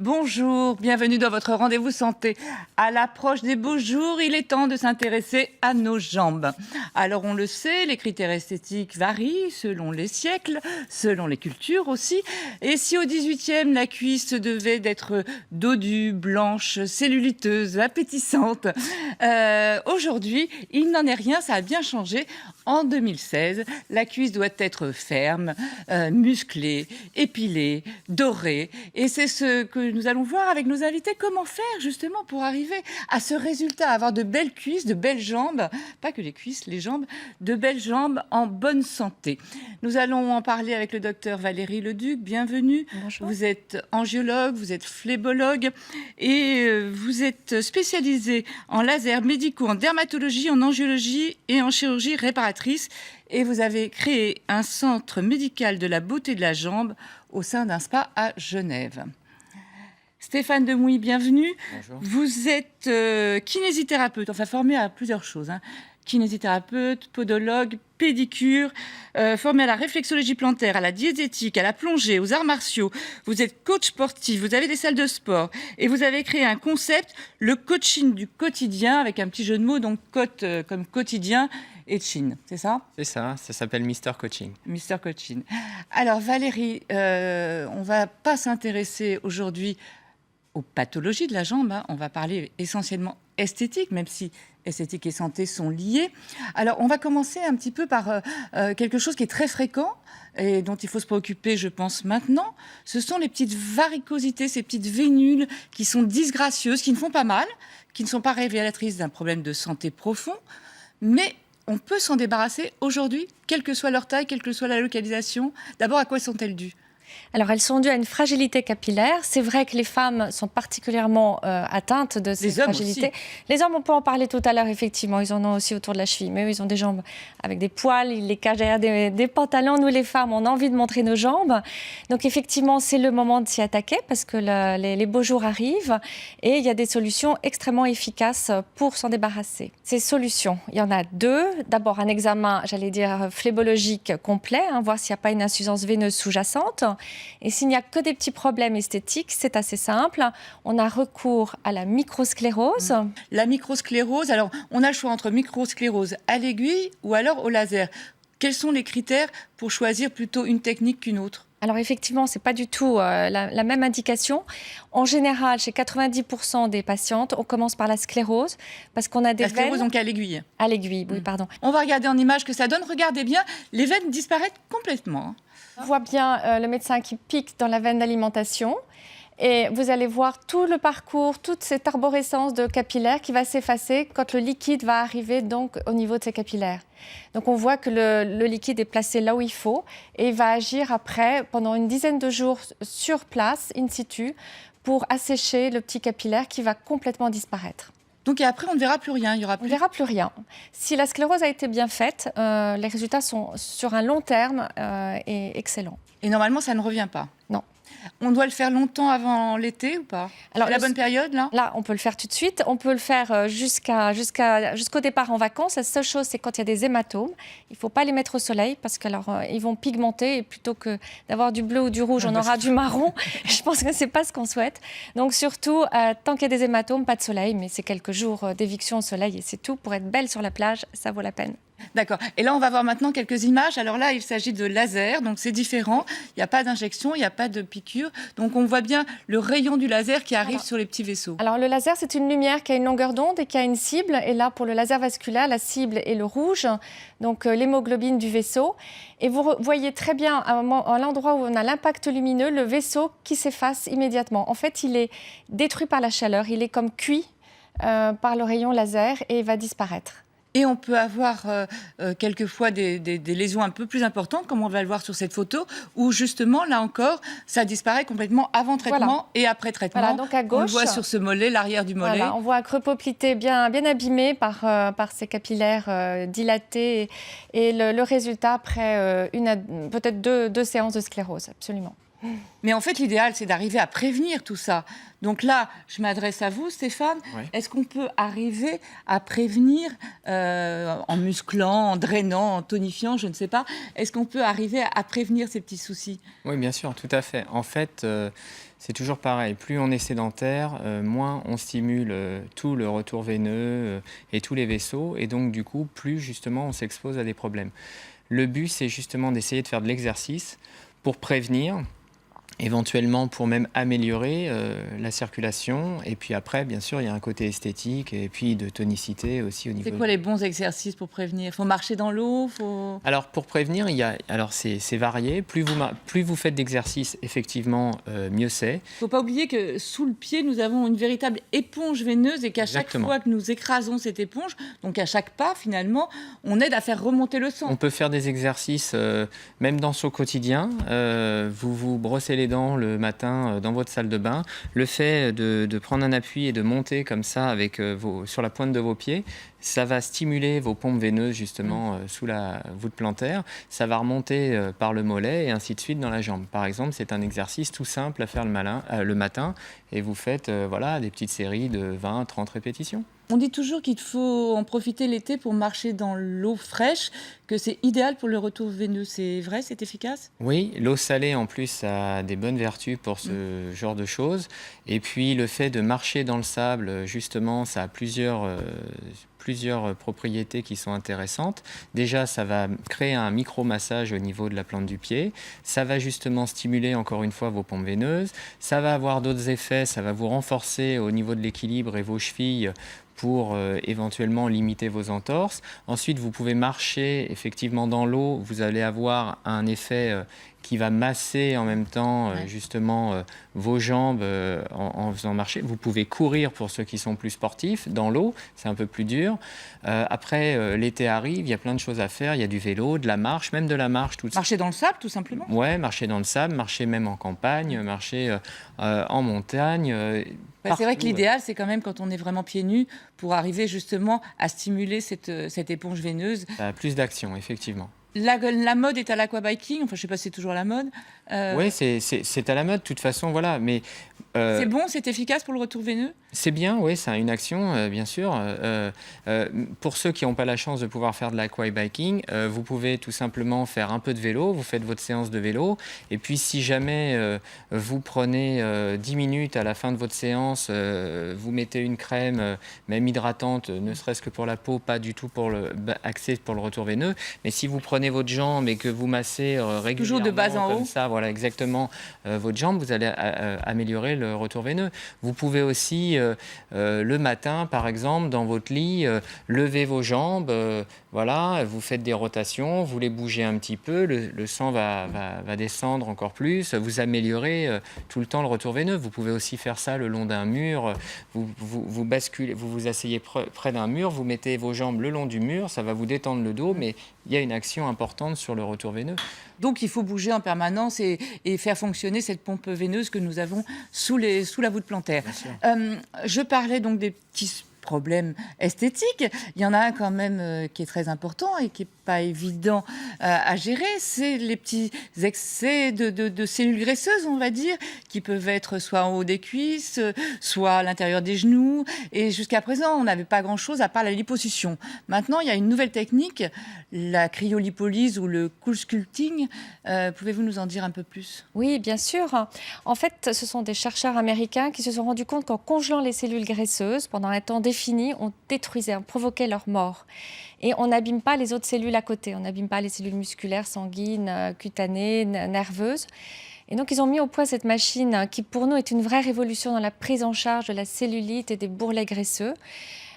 Bonjour, bienvenue dans votre rendez-vous santé. À l'approche des beaux jours, il est temps de s'intéresser à nos jambes. Alors on le sait, les critères esthétiques varient selon les siècles, selon les cultures aussi. Et si au 18e, la cuisse devait d'être dodue, blanche, celluliteuse, appétissante, aujourd'hui, il n'en est rien, ça a bien changé. En 2016, la cuisse doit être ferme, musclée, épilée, dorée. Et c'est ce que nous allons voir avec nos invités, comment faire justement pour arriver à ce résultat, avoir de belles cuisses, de belles jambes, pas que les cuisses, les jambes, de belles jambes en bonne santé. Nous allons en parler avec le docteur Valérie Leduc, bienvenue. Bonjour. Vous êtes angiologue, vous êtes phlébologue et vous êtes spécialisée en laser médicaux, en dermatologie, en angiologie et en chirurgie réparatrice. Et vous avez créé un centre médical de la beauté de la jambe au sein d'un spa à Genève. Stéphane Demouy, bienvenue. Bonjour. Vous êtes kinésithérapeute, enfin formé à plusieurs choses. Kinésithérapeute, podologue, pédicure, formé à la réflexologie plantaire, à la diététique, à la plongée, aux arts martiaux. Vous êtes coach sportif, vous avez des salles de sport et vous avez créé un concept, le coaching du quotidien, avec un petit jeu de mots, donc cote comme quotidien et chin, c'est ça ? C'est ça s'appelle Mister Coaching. Mister Coaching. Alors Valérie, on ne va pas s'intéresser aujourd'hui aux pathologies de la jambe, on va parler essentiellement esthétique, même si esthétique et santé sont liées. Alors, on va commencer un petit peu par quelque chose qui est très fréquent et dont il faut se préoccuper, je pense, maintenant. Ce sont les petites varicosités, ces petites vénules qui sont disgracieuses, qui ne font pas mal, qui ne sont pas révélatrices d'un problème de santé profond, mais on peut s'en débarrasser aujourd'hui, quelle que soit leur taille, quelle que soit la localisation. D'abord, à quoi sont-elles dues ? Alors, elles sont dues à une fragilité capillaire. C'est vrai que les femmes sont particulièrement atteintes de cette fragilité. Aussi. Les hommes, on peut en parler tout à l'heure, effectivement. Ils en ont aussi autour de la cheville. Mais eux, ils ont des jambes avec des poils, ils les cachent derrière des pantalons. Nous, les femmes, on a envie de montrer nos jambes. Donc, effectivement, c'est le moment de s'y attaquer parce que les beaux jours arrivent et il y a des solutions extrêmement efficaces pour s'en débarrasser. Ces solutions, il y en a deux. D'abord, un examen, j'allais dire, phlébologique complet, voir s'il n'y a pas une insuffisance veineuse sous-jacente. Et s'il n'y a que des petits problèmes esthétiques, c'est assez simple. On a recours à la microsclérose. La microsclérose, alors on a le choix entre microsclérose à l'aiguille ou alors au laser. Quels sont les critères pour choisir plutôt une technique qu'une autre ? Alors effectivement, ce n'est pas du tout la même indication. En général, chez 90% des patientes, on commence par la sclérose parce qu'on a des veines... La sclérose donc à l'aiguille. À l'aiguille, oui, pardon. On va regarder en image que ça donne. Regardez bien, les veines disparaissent complètement. On voit bien le médecin qui pique dans la veine d'alimentation. Et vous allez voir tout le parcours, toute cette arborescence de capillaires qui va s'effacer quand le liquide va arriver donc au niveau de ces capillaires. Donc on voit que le liquide est placé là où il faut et il va agir après pendant une dizaine de jours sur place, in situ, pour assécher le petit capillaire qui va complètement disparaître. Donc et après, on ne verra plus rien, il y aura plus... On ne verra plus rien. Si la sclérose a été bien faite, les résultats sont sur un long terme et excellents. Et normalement, ça ne revient pas ? Non. On doit le faire longtemps avant l'été ou pas ? Alors, la bonne période, là ? Là, on peut le faire tout de suite. On peut le faire jusqu'au départ en vacances. La seule chose, c'est quand il y a des hématomes. Il ne faut pas les mettre au soleil parce qu'ils vont pigmenter. Et plutôt que d'avoir du bleu ou du rouge, on aura du marron. Je pense que ce n'est pas ce qu'on souhaite. Donc surtout, tant qu'il y a des hématomes, pas de soleil. Mais c'est quelques jours d'éviction au soleil et c'est tout. Pour être belle sur la plage, ça vaut la peine. D'accord. Et là, on va voir maintenant quelques images. Alors là, il s'agit de laser, donc c'est différent. Il n'y a pas d'injection, il n'y a pas de piqûre. Donc on voit bien le rayon du laser qui arrive sur les petits vaisseaux. Alors le laser, c'est une lumière qui a une longueur d'onde et qui a une cible. Et là, pour le laser vasculaire, la cible est le rouge, donc l'hémoglobine du vaisseau. Et vous voyez très bien, à l'endroit où on a l'impact lumineux, le vaisseau qui s'efface immédiatement. En fait, il est détruit par la chaleur. Il est comme cuit par le rayon laser et il va disparaître. Et on peut avoir quelquefois des lésions un peu plus importantes, comme on va le voir sur cette photo, où justement, là encore, ça disparaît complètement avant traitement et après traitement. Voilà, donc à gauche, on le voit sur ce mollet, l'arrière du mollet. Voilà, on voit un creux poplité bien abîmé par ces capillaires dilatés. Et le résultat après peut-être deux séances de sclérose, absolument. Mais en fait, l'idéal, c'est d'arriver à prévenir tout ça. Donc là, je m'adresse à vous, Stéphane. Ouais. Est-ce qu'on peut arriver à prévenir en musclant, en drainant, en tonifiant, je ne sais pas. Est-ce qu'on peut arriver à prévenir ces petits soucis? Oui, bien sûr, tout à fait. En fait, c'est toujours pareil. Plus on est sédentaire, moins on stimule tout le retour veineux et tous les vaisseaux. Et donc, du coup, plus justement on s'expose à des problèmes. Le but, c'est justement d'essayer de faire de l'exercice pour prévenir, éventuellement pour même améliorer la circulation. Et puis après, bien sûr, il y a un côté esthétique et puis de tonicité aussi au niveau. C'est quoi les bons exercices pour prévenir? Il faut marcher dans l'eau, Alors pour prévenir, c'est varié. Plus vous faites d'exercices, effectivement, mieux c'est. Il ne faut pas oublier que sous le pied, nous avons une véritable éponge veineuse et qu'à chaque Exactement. fois que nous écrasons cette éponge, donc à chaque pas, finalement, on aide à faire remonter le sang. On peut faire des exercices, même dans son quotidien. Vous vous brossez les dents le matin dans votre salle de bain. Le fait de prendre un appui et de monter comme ça avec sur la pointe de vos pieds, ça va stimuler vos pompes veineuses justement sous la voûte plantaire. Ça va remonter par le mollet et ainsi de suite dans la jambe. Par exemple, c'est un exercice tout simple à faire le matin et vous faites des petites séries de 20-30 répétitions. On dit toujours qu'il faut en profiter l'été pour marcher dans l'eau fraîche, que c'est idéal pour le retour veineux. C'est vrai, c'est efficace? Oui, l'eau salée en plus a des bonnes vertus pour ce genre de choses. Et puis le fait de marcher dans le sable, justement, ça a plusieurs propriétés qui sont intéressantes. Déjà, ça va créer un micro-massage au niveau de la plante du pied. Ça va justement stimuler encore une fois vos pompes veineuses. Ça va avoir d'autres effets. Ça va vous renforcer au niveau de l'équilibre et vos chevilles pour éventuellement limiter vos entorses. Ensuite, vous pouvez marcher effectivement dans l'eau. Vous allez avoir un effet qui va masser en même temps justement vos jambes en faisant marcher. Vous pouvez courir pour ceux qui sont plus sportifs dans l'eau, c'est un peu plus dur. Après, l'été arrive, il y a plein de choses à faire. Il y a du vélo, de la marche, même de la marche. Marcher dans le sable, tout simplement? Ouais, marcher dans le sable, marcher même en campagne, marcher en montagne. C'est vrai que l'idéal, c'est quand même quand on est vraiment pieds nus pour arriver justement à stimuler cette éponge veineuse. Ça a plus d'action, effectivement. La mode est à l'aquabiking, enfin je ne sais pas si c'est toujours la mode. Oui, c'est à la mode de toute façon, voilà. Mais c'est bon, c'est efficace pour le retour veineux? C'est bien, oui, ça a une action, bien sûr. Pour ceux qui n'ont pas la chance de pouvoir faire de l'aquabiking, vous pouvez tout simplement faire un peu de vélo, vous faites votre séance de vélo, et puis si jamais vous prenez 10 minutes à la fin de votre séance, vous mettez une crème, même hydratante, ne serait-ce que pour la peau, pas du tout axée pour le retour veineux, mais si vous prenez votre jambe et que vous massez régulièrement, toujours de bas en comme haut, ça, voilà, exactement, votre jambe, vous allez améliorer le retour veineux. Vous pouvez aussi le matin, par exemple, dans votre lit, lever vos jambes, voilà, vous faites des rotations, vous les bougez un petit peu, le sang va descendre encore plus, vous améliorez tout le temps le retour veineux. Vous pouvez aussi faire ça le long d'un mur, vous basculez, vous vous asseyez près d'un mur, vous mettez vos jambes le long du mur, ça va vous détendre le dos, mais il y a une action importante sur le retour veineux. Donc il faut bouger en permanence et faire fonctionner cette pompe veineuse que nous avons sous la voûte plantaire. Je parlais donc des petits problèmes esthétiques. Il y en a un quand même qui est très important et qui n'est pas évident à gérer, c'est les petits excès de cellules graisseuses, on va dire, qui peuvent être soit en haut des cuisses, soit à l'intérieur des genoux. Et jusqu'à présent, on n'avait pas grand-chose à part la liposuction. Maintenant, il y a une nouvelle technique, la cryolipolyse ou le cool sculpting. Pouvez-vous nous en dire un peu plus? Oui, bien sûr. En fait, ce sont des chercheurs américains qui se sont rendus compte qu'en congelant les cellules graisseuses pendant un temps défini, on détruisait, on provoquait leur mort. Et on n'abîme pas les autres cellules à côté. On n'abîme pas les cellules musculaires, sanguines, cutanées, nerveuses. Et donc, ils ont mis au point cette machine qui, pour nous, est une vraie révolution dans la prise en charge de la cellulite et des bourrelets graisseux.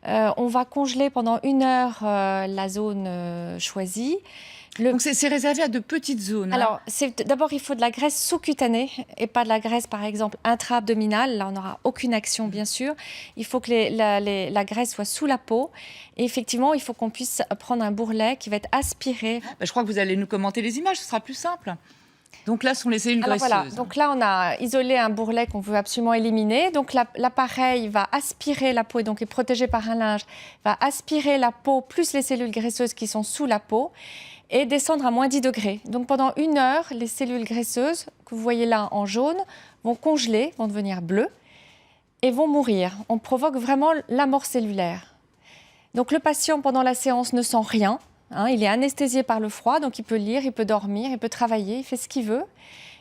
On va congeler pendant 1 heure la zone choisie. Donc c'est réservé à de petites zones. Alors, d'abord, il faut de la graisse sous-cutanée et pas de la graisse, par exemple, intra-abdominale. Là, on n'aura aucune action, bien sûr. Il faut que la graisse soit sous la peau. Et effectivement, il faut qu'on puisse prendre un bourrelet qui va être aspiré. Je crois que vous allez nous commenter les images, ce sera plus simple. Donc là, ce sont les cellules graisseuses. Voilà. Donc là, on a isolé un bourrelet qu'on veut absolument éliminer. Donc l'appareil va aspirer la peau et donc est protégé par un linge, va aspirer la peau plus les cellules graisseuses qui sont sous la peau. et descendre à moins 10 degrés. Donc pendant 1 heure, les cellules graisseuses que vous voyez là en jaune vont congeler, vont devenir bleues et vont mourir. On provoque vraiment la mort cellulaire. Donc le patient pendant la séance ne sent rien, il est anesthésié par le froid, donc il peut lire, il peut dormir, il peut travailler, il fait ce qu'il veut.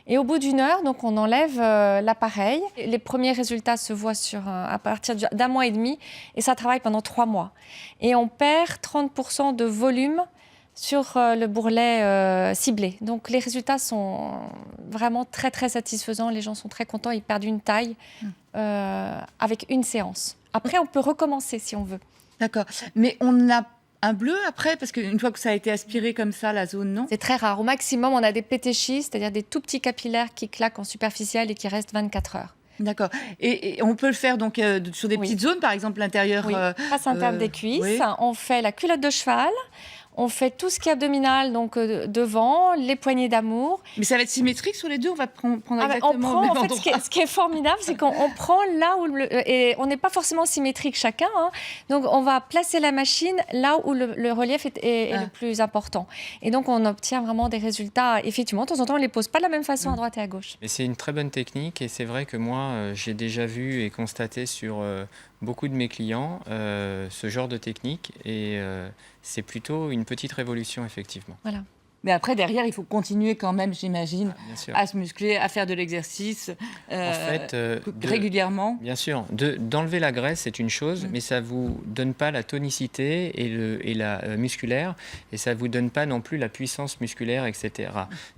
Et au bout d'1 heure, donc on enlève l'appareil. Les premiers résultats se voient à partir d'1 mois et demi et ça travaille pendant 3 mois. Et on perd 30% de volume sur le bourrelet ciblé. Donc les résultats sont vraiment très très satisfaisants. Les gens sont très contents, ils perdent une taille avec une séance. Après, on peut recommencer si on veut. D'accord. Mais on a un bleu après, parce qu'une fois que ça a été aspiré comme ça, la zone, non? C'est très rare. Au maximum, on a des pétéchis, c'est-à-dire des tout petits capillaires qui claquent en superficiel et qui restent 24 heures. D'accord. Et on peut le faire donc sur des petites zones, par exemple l'intérieur. Oui. Face interne des cuisses. Oui. On fait la culotte de cheval. On fait tout ce qui est abdominal, donc devant, les poignées d'amour. Mais ça va être symétrique sur les deux? On va prendre exactement le même endroit. Ce qui est formidable, c'est qu'on prend là où... Et on n'est pas forcément symétrique chacun. Donc, on va placer la machine là où le relief est le plus important. Et donc, on obtient vraiment des résultats. Effectivement, de temps en temps, on ne les pose pas de la même façon à droite et à gauche. Et c'est une très bonne technique. Et c'est vrai que moi, j'ai déjà vu et constaté sur beaucoup de mes clients ce genre de technique. Et c'est plutôt une petite révolution, effectivement. Voilà. Mais après, derrière, il faut continuer quand même, j'imagine, à se muscler, à faire de l'exercice régulièrement. Bien sûr. D'enlever la graisse, c'est une chose, mais ça ne vous donne pas la tonicité et la musculaire, et ça ne vous donne pas non plus la puissance musculaire, etc.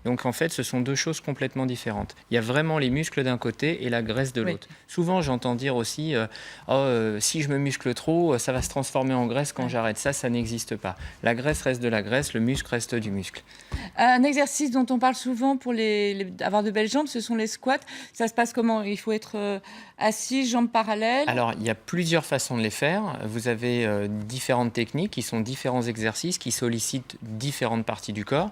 Donc, en fait, ce sont deux choses complètement différentes. Il y a vraiment les muscles d'un côté et la graisse de l'autre. Souvent, j'entends dire aussi si je me muscle trop, ça va se transformer en graisse quand j'arrête. Ça n'existe pas. La graisse reste de la graisse, le muscle reste du muscle. Un exercice dont on parle souvent pour avoir de belles jambes, ce sont les squats. Ça se passe comment? Il faut être assis, jambes parallèles? Alors, il y a plusieurs façons de les faire. Vous avez différentes techniques qui sont différents exercices qui sollicitent différentes parties du corps.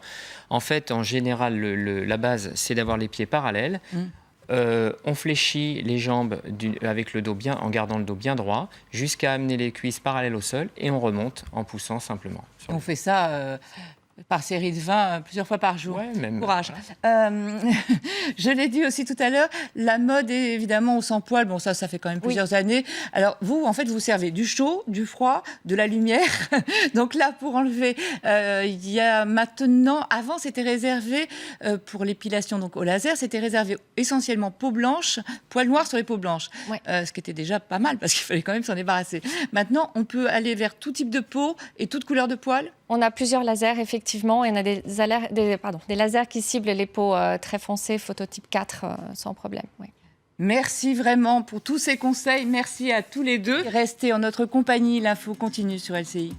En fait, en général, la base, c'est d'avoir les pieds parallèles. On fléchit les jambes avec le dos en gardant le dos bien droit jusqu'à amener les cuisses parallèles au sol et on remonte en poussant simplement. On fait ça... par série de 20, plusieurs fois par jour. Ouais, même. Courage. Je l'ai dit aussi tout à l'heure, la mode est évidemment au sans-poil. Bon, ça fait quand même plusieurs années. Alors, vous, en fait, vous servez du chaud, du froid, de la lumière. Donc là, pour enlever, il y a maintenant... Avant, c'était réservé pour l'épilation, donc au laser, c'était réservé essentiellement peau blanche, poil noir sur les peaux blanches. Ouais. Ce qui était déjà pas mal, parce qu'il fallait quand même s'en débarrasser. Maintenant, on peut aller vers tout type de peau et toute couleur de poil? On a plusieurs lasers, effectivement, et on a des lasers qui ciblent les peaux très foncées, phototype 4, sans problème. Oui. Merci vraiment pour tous ces conseils. Merci à tous les deux. Restez en notre compagnie, l'info continue sur LCI.